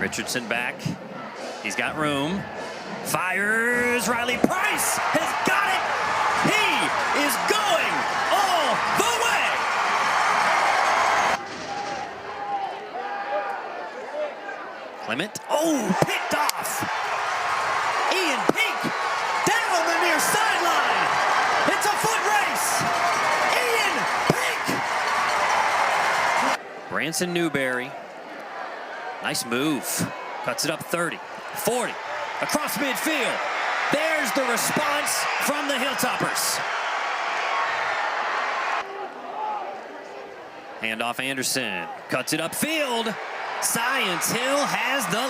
Richardson back. He's got room. Fires. Riley Price has got it. He is going all the way. Clement. Oh, picked off. Ian Pink down the near sideline. It's a foot race. Ian Pink. Branson Newberry. Nice move. Cuts it up 30, 40. Across midfield. There's the response from the Hilltoppers. Handoff Anderson. Cuts it upfield. Science Hill has the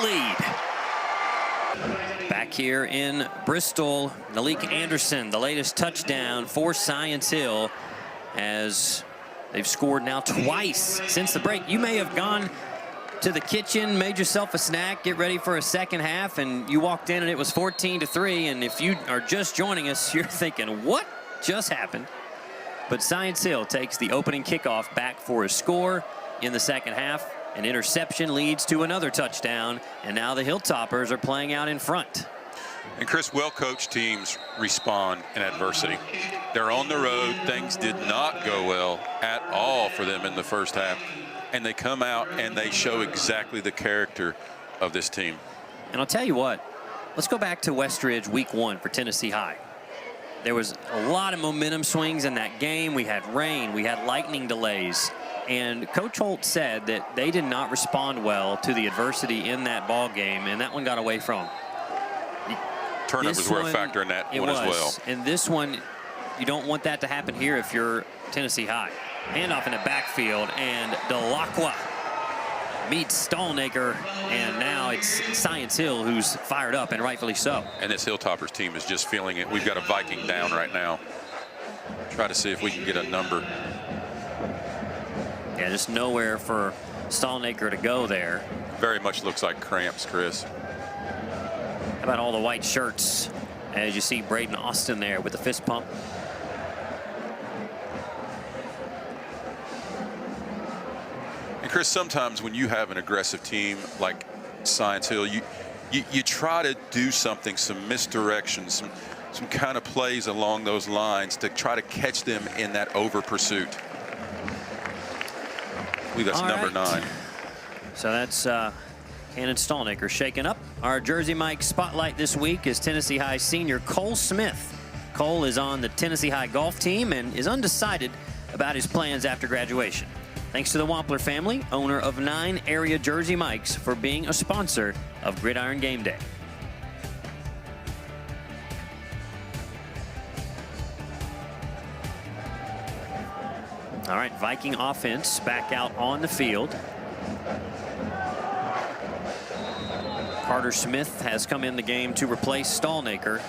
lead. Back here in Bristol, Malik Anderson, the latest touchdown for Science Hill, as they've scored now twice since the break. You may have gone to the kitchen, made yourself a snack, get ready for a second half, and you walked in and it was 14-3. And if you are just joining us, you're thinking, what just happened? But Science Hill takes the opening kickoff back for a score in the second half. An interception leads to another touchdown, and now the Hilltoppers are playing out in front. And Chris, well-coached teams respond in adversity. They're on the road. Things did not go well at all for them in the first half. And they come out and they show exactly the character of this team. And I'll tell you what, let's go back to Westridge week 1 for Tennessee High. There was a lot of momentum swings in that game. We had rain, we had lightning delays. And Coach Holt said that they did not respond well to the adversity in that ball game, and that one got away from them. Turnovers were a factor in that one as well. And this one, you don't want that to happen here if you're Tennessee High. Handoff in the backfield, and Delacqua meets Stallnaker, and now it's Science Hill who's fired up, and rightfully so. And this Hilltoppers team is just feeling it. We've got a Viking down right now. Try to see if we can get a number. Yeah, just nowhere for Stallnaker to go there. Very much looks like cramps, Chris. How about all the white shirts as you see Braden Austin there with the fist pump? And Chris, sometimes when you have an aggressive team like Science Hill, you try to do something, some misdirection, some kind of plays along those lines to try to catch them in that over pursuit. I believe that's number 9. So that's Cannon Stallnaker shaken up. Our Jersey Mike spotlight this week is Tennessee High senior Cole Smith. Cole is on the Tennessee High golf team and is undecided about his plans after graduation. Thanks to the Wampler family, owner of 9 area Jersey Mikes, for being a sponsor of Gridiron Game Day. All right, Viking offense back out on the field. Carter Smith has come in the game to replace Stallnaker.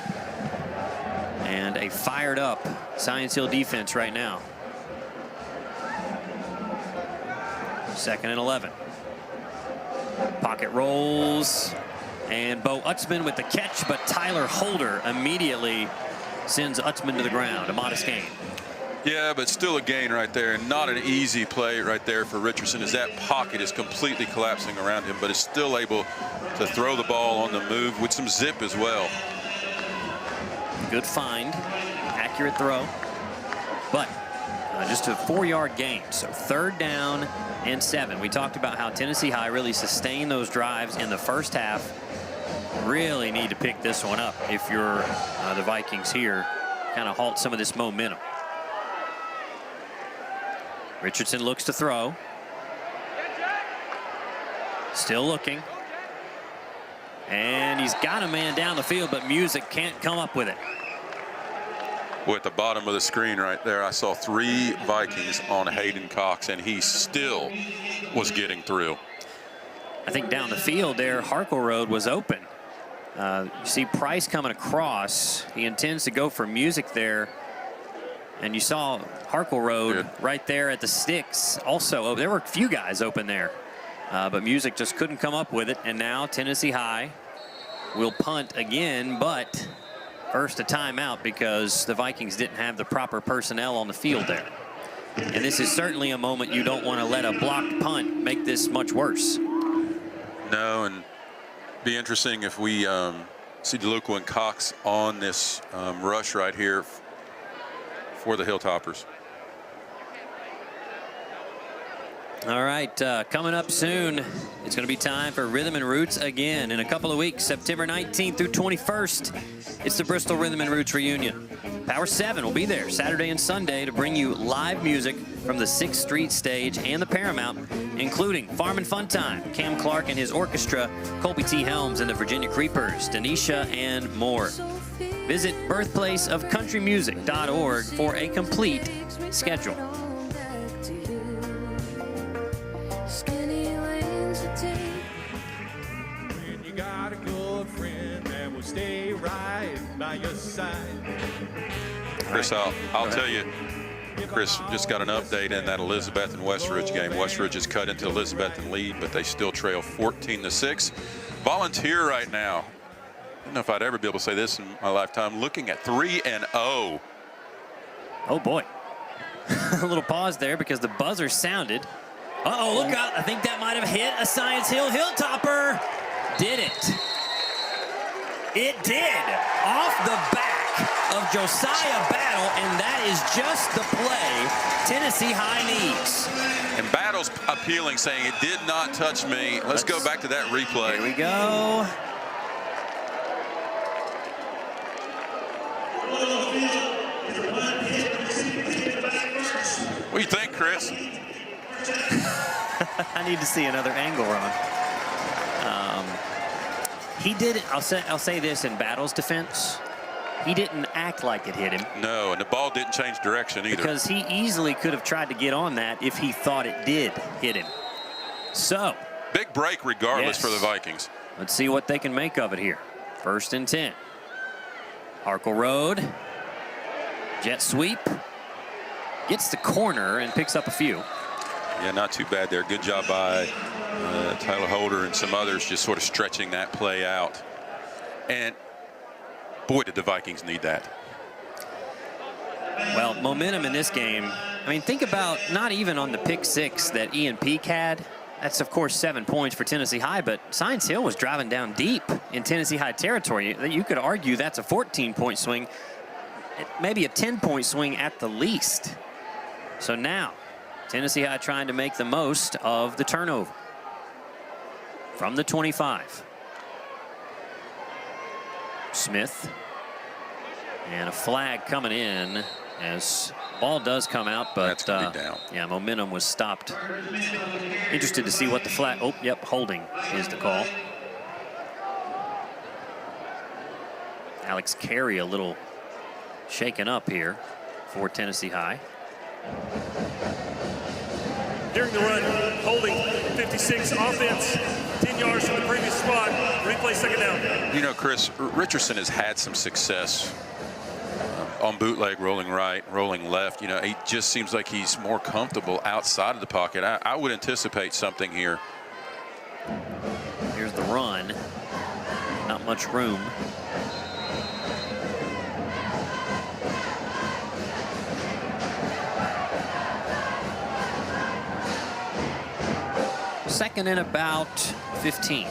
And a fired up Science Hill defense right now. 2nd and 11. Pocket rolls. And Bo Utzman with the catch, but Tyler Holder immediately sends Utzman to the ground. A modest gain. Yeah, but still a gain right there, and not an easy play right there for Richardson, as that pocket is completely collapsing around him, but is still able to throw the ball on the move with some zip as well. Good find, accurate throw, but just a 4-yard gain. So 3rd down and 7. We talked about how Tennessee High really sustained those drives in the first half. Really need to pick this one up if you're the Vikings here. Kind of halt some of this momentum. Richardson looks to throw. Still looking. And he's got a man down the field, but Music can't come up with it. Well, at the bottom of the screen right there, I saw 3 Vikings on Hayden Cox, and he still was getting through. I think down the field there, Harkle Road was open. You see Price coming across. He intends to go for Music there. And you saw Harkle Road right there at the sticks. Also, there were a few guys open there. But Music just couldn't come up with it. And now Tennessee High will punt again, but first a timeout because the Vikings didn't have the proper personnel on the field there. And this is certainly a moment you don't want to let a blocked punt make this much worse. No, and Be interesting if we see DeLuca and Cox on this rush right here for the Hilltoppers. All right, coming up soon, it's going to be time for Rhythm and Roots again in a couple of weeks, September 19th through 21st. It's the Bristol Rhythm and Roots reunion. Power 7 will be there Saturday and Sunday to bring you live music from the 6th Street stage and the Paramount, including Farm and Fun Time, Cam Clark and his orchestra, Colby T. Helms and the Virginia Creepers, Denisha, and more. Visit birthplaceofcountrymusic.org for a complete schedule. When you got a good friend that will stay right by your side. Chris, I'll tell you, Chris just got an update in that Elizabeth and Westridge game. Westridge has cut into Elizabeth in lead, but they still trail 14-6. Volunteer right now. I don't know if I'd ever be able to say this in my lifetime. Looking at 3-0. Oh boy. A little pause there because the buzzer sounded. Uh-oh, look out. I think that might have hit a Science Hill Hilltopper. Did it? It did. Off the back of Josiah Battle, and that is just the play Tennessee High needs. And Battle's appealing, saying it did not touch me. Let's go back to that replay. Here we go. What do you think, Chris? I need to see another angle, Ron. He did it. I'll say this in Battle's defense. He didn't act like it hit him. No, and the ball didn't change direction either. Because he easily could have tried to get on that if he thought it did hit him. So. Big break regardless yes. for the Vikings. Let's see what they can make of it here. 1st and 10. Harkle Road. Jet sweep. Gets the corner and picks up a few. Yeah, not too bad there. Good job by Tyler Holder and some others just sort of stretching that play out. And boy, did the Vikings need that. Well, momentum in this game. I mean, think about not even on the pick 6 that Ian Peak had. That's, of course, 7 points for Tennessee High, but Science Hill was driving down deep in Tennessee High territory. You could argue that's a 14-point swing, maybe a 10-point swing at the least. So now, Tennessee High trying to make the most of the turnover from the 25. Smith. And a flag coming in as ball does come out, but that's gonna be down. Yeah, momentum was stopped. Interested to see what the flag. Oh, yep, holding is the call. Alex Carey a little shaken up here for Tennessee High. During the run, holding 56, offense 10 yards from the previous spot, replay 2nd down. You know, Chris, Richardson has had some success on bootleg, rolling right, rolling left. You know, it just seems like he's more comfortable outside of the pocket. I would anticipate something here. Here's the run. Not much room. Second and about 15.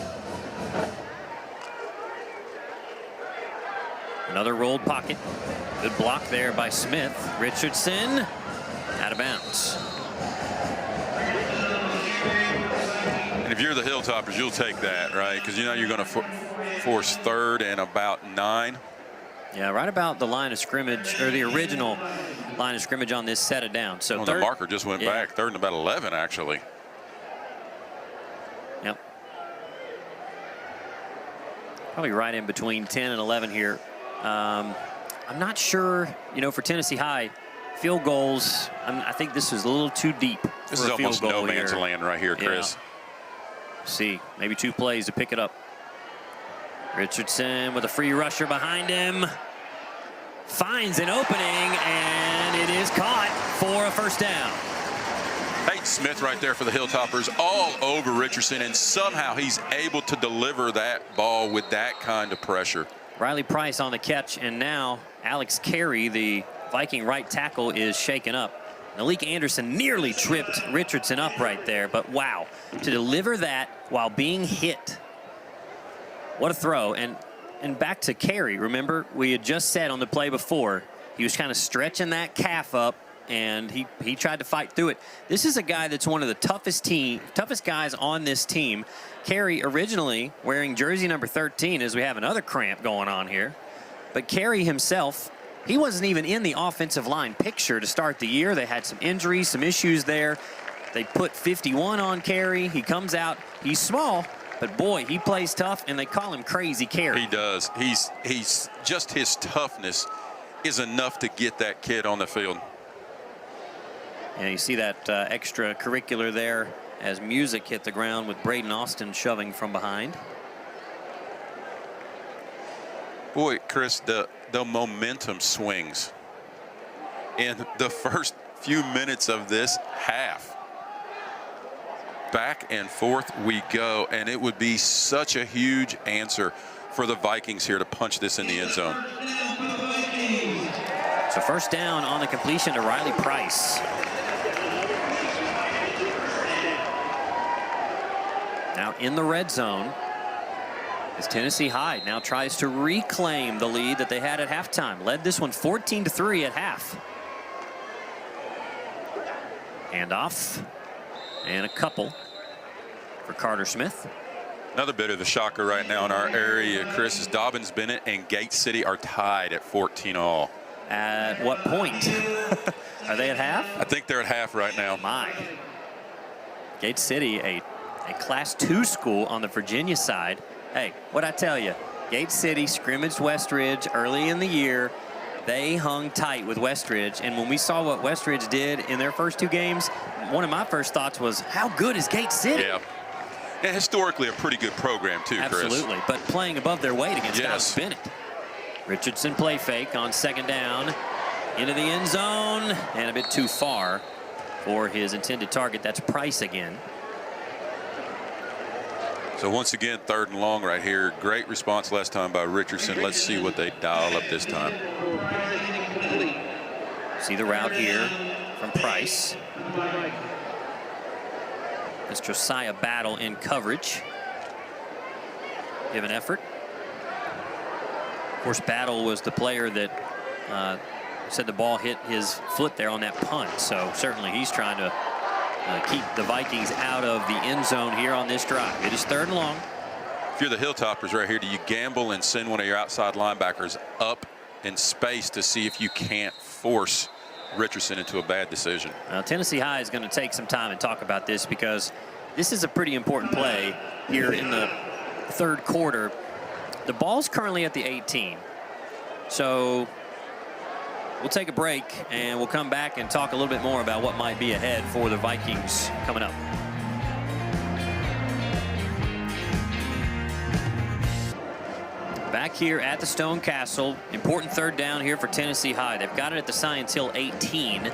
Another rolled pocket. Good block there by Smith. Richardson out of bounds. And if you're the Hilltoppers, you'll take that, right? Because you know you're going to force 3rd and about 9. Yeah, right about the line of scrimmage, or the original line of scrimmage on this set of down. So the marker just went back. 3rd and about 11, actually. Yep. Probably right in between 10 and 11 here. I'm not sure, you know, for Tennessee High, field goals, I think this is a little too deep. This is almost no man's land right here, Chris. Yeah. See, maybe 2 plays to pick it up. Richardson with a free rusher behind him. Finds an opening, and it is caught for a 1st down. Hey, Smith right there for the Hilltoppers, all over Richardson, and somehow he's able to deliver that ball with that kind of pressure. Riley Price on the catch, and now Alex Carey, the Viking right tackle, is shaken up. Malik Anderson nearly tripped Richardson up right there, but wow, to deliver that while being hit. What a throw. And back to Carey. Remember, we had just said on the play before, he was kind of stretching that calf up, and he tried to fight through it. This is a guy that's one of the toughest guys on this team. Carey originally wearing jersey number 13, as we have another cramp going on here. But Carey himself, he wasn't even in the offensive line picture to start the year. They had some injuries, some issues there. They put 51 on Carey. He comes out. He's small, but boy, he plays tough, and they call him Crazy Carey. He does. He's just his toughness is enough to get that kid on the field. And you see that extracurricular there as music hit the ground with Braden Austin shoving from behind. Boy, Chris, the momentum swings in the first few minutes of this half. Back and forth we go, and it would be such a huge answer for the Vikings here to punch this in the end zone. So first down on the completion to Riley Price. Now in the red zone as Tennessee High now tries to reclaim the lead that they had at halftime. Led this one 14-3 at half. Handoff and a couple for Carter Smith. Another bit of a shocker right now in our area, Chris, is Dobbins Bennett and Gate City are tied at 14 all. At what point? Are they at half? I think they're at half right now. My. Gate City, a Class 2 school on the Virginia side. Hey, what'd I tell you? Gate City scrimmaged Westridge early in the year. They hung tight with Westridge, and when we saw what Westridge did in their first 2 games, one of my first thoughts was, how good is Gate City? Yeah. And historically a pretty good program too, Chris. Absolutely, but playing above their weight against Yes. Bennett. Richardson play fake on second down. Into the end zone, and a bit too far for his intended target. That's Price again. So once again, 3rd and long right here. Great response last time by Richardson. Let's see what they dial up this time. See the route here from Price. It's Josiah Battle in coverage. Give an effort. Of course, Battle was the player that said the ball hit his foot there on that punt. So certainly he's trying to keep the Vikings out of the end zone here on this drive. It is 3rd and long. If you're the Hilltoppers right here, do you gamble and send one of your outside linebackers up in space to see if you can't force Richardson into a bad decision? Now, Tennessee High is going to take some time and talk about this because this is a pretty important play here in the 3rd quarter. The ball's currently at the 18. So we'll take a break and we'll come back and talk a little bit more about what might be ahead for the Vikings coming up. Back here at the Stone Castle, important 3rd down here for Tennessee High. They've got it at the Science Hill 18.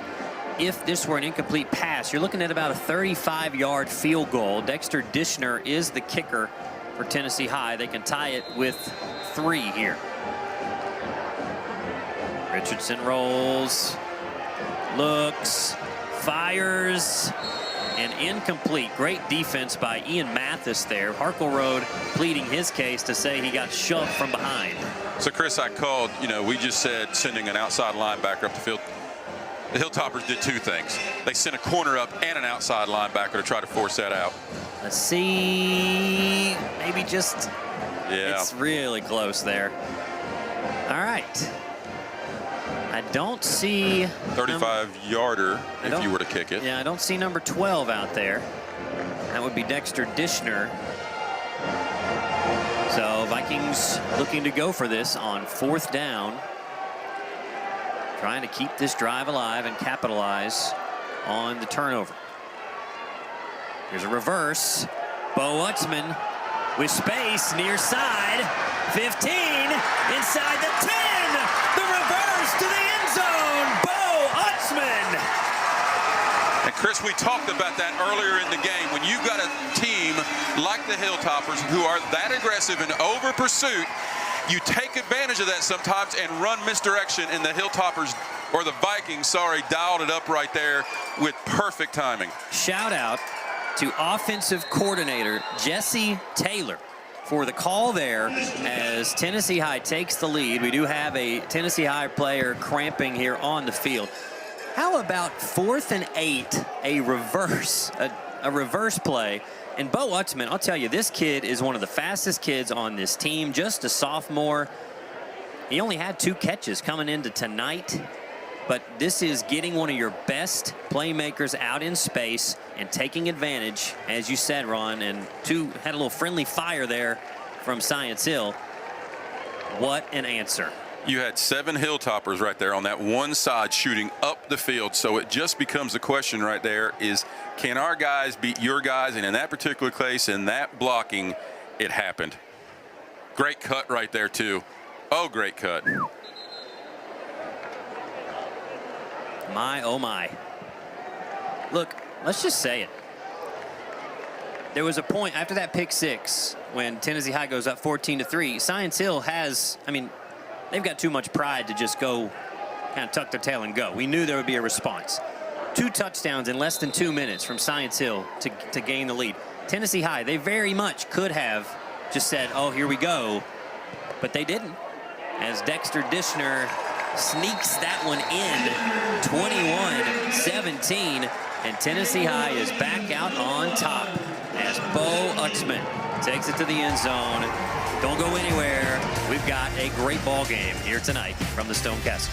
If this were an incomplete pass, you're looking at about a 35-yard field goal. Dexter Dishner is the kicker for Tennessee High. They can tie it with 3 here. Richardson rolls, looks, fires, and incomplete. Great defense by Ian Mathis there. Harkleroad pleading his case to say he got shoved from behind. So, Chris, I called, we just said sending an outside linebacker up the field. The Hilltoppers did 2 things. They sent a corner up and an outside linebacker to try to force that out. Let's see, maybe just, Yeah. It's really close there. All right. I don't see 35-yarder if you were to kick it. Yeah, I don't see number 12 out there. That would be Dexter Dishner. So Vikings looking to go for this on 4th down. Trying to keep this drive alive and capitalize on the turnover. Here's a reverse. Bo Utzman with space near side. 15 inside the 10. The reverse to the end zone. Bo Utzman. And Chris, we talked about that earlier in the game. When you've got a team like the Hilltoppers who are that aggressive and over pursuit, you take advantage of that sometimes and run misdirection, and the Hilltoppers, or the Vikings, sorry, dialed it up right there with perfect timing. Shout out to offensive coordinator Jesse Taylor for the call there as Tennessee High takes the lead. We do have a Tennessee High player cramping here on the field. How about 4th and 8, a reverse play? And Bo Utzman, I'll tell you, this kid is one of the fastest kids on this team, just a sophomore. He only had 2 catches coming into tonight, but this is getting one of your best playmakers out in space and taking advantage, as you said, Ron, and had a little friendly fire there from Science Hill. What an answer. You had 7 Hilltoppers right there on that one side shooting up the field. So it just becomes the question right there is, can our guys beat your guys? And in that particular case, in that blocking, it happened. Great cut right there, too. Oh, great cut. My, oh, my. Look, let's just say it. There was a point after that pick 6 when Tennessee High goes up 14-3. Science Hill has, I mean, they've got too much pride to just go kind of tuck their tail and go. We knew there would be a response. 2 touchdowns in less than 2 minutes from Science Hill to gain the lead. Tennessee High, they very much could have just said, oh, here we go, but they didn't. As Dexter Dishner sneaks that one in, 21-17, and Tennessee High is back out on top as Bo Utzman takes it to the end zone. Don't go anywhere. We've got a great ball game here tonight from the Stone Castle.